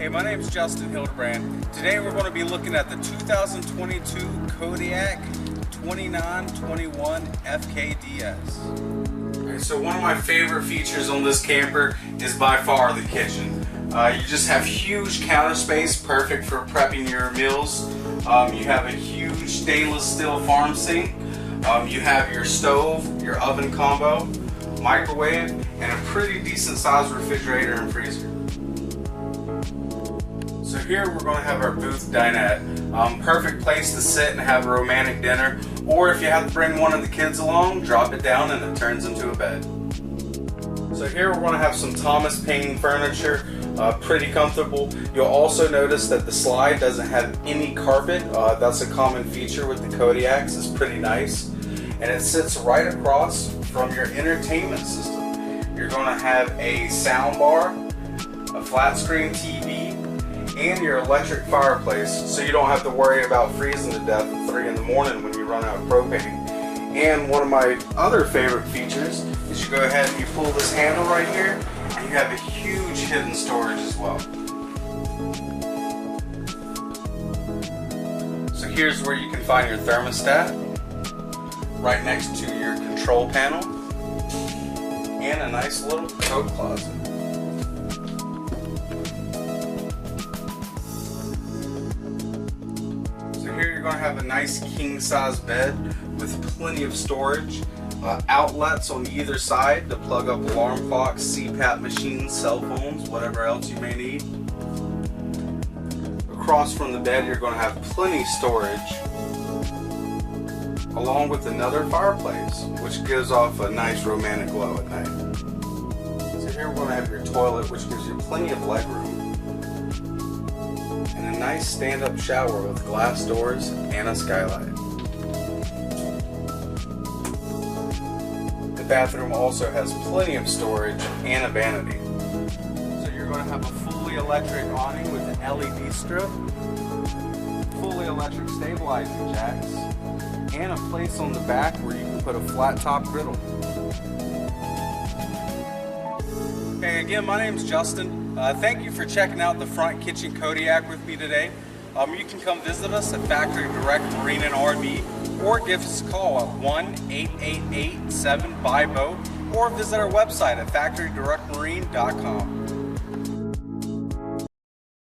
Hey, my name is Justin Hildebrand. Today we're going to be looking at the 2022 Kodiak 2921 FKDS. Okay, so one of my favorite features on this camper is by far the kitchen. You just have huge counter space, perfect for prepping your meals. You have a huge stainless steel farm sink. You have your stove, your oven combo, microwave, and a pretty decent sized refrigerator and freezer. So here we're going to have our booth dinette. Perfect place to sit and have a romantic dinner, or if you have to bring one of the kids along, drop it down and it turns into a bed. So here we're going to have some Thomas Paine furniture, pretty comfortable. You'll also notice that the slide doesn't have any carpet. That's a common feature with the Kodiaks. It's pretty nice. And it sits right across from your entertainment system. You're going to have a sound bar, a flat screen TV, and your electric fireplace, so you don't have to worry about freezing to death at 3 in the morning when you run out of propane. And one of my other favorite features is you go ahead and you pull this handle right here, and you have a huge hidden storage as well. So here's where you can find your thermostat, right next to your control panel, and a nice little coat closet. Here you're going to have a nice king-size bed with plenty of storage, outlets on either side to plug up alarm clocks, CPAP machines, cell phones, whatever else you may need. Across from the bed you're going to have plenty of storage, along with another fireplace, which gives off a nice romantic glow at night. So here we're going to have your toilet, which gives you plenty of leg room. And a nice stand-up shower with glass doors and a skylight. The bathroom also has plenty of storage and a vanity. So you're going to have a fully electric awning with an LED strip, fully electric stabilizing jacks, and a place on the back where you can put a flat top griddle. Hey, again, my name's Justin. Thank you for checking out the front kitchen Kodiak with me today. You can come visit us at Factory Direct Marine and RV, or give us a call at 1-888-7-BUY-BOAT, or visit our website at factorydirectmarine.com.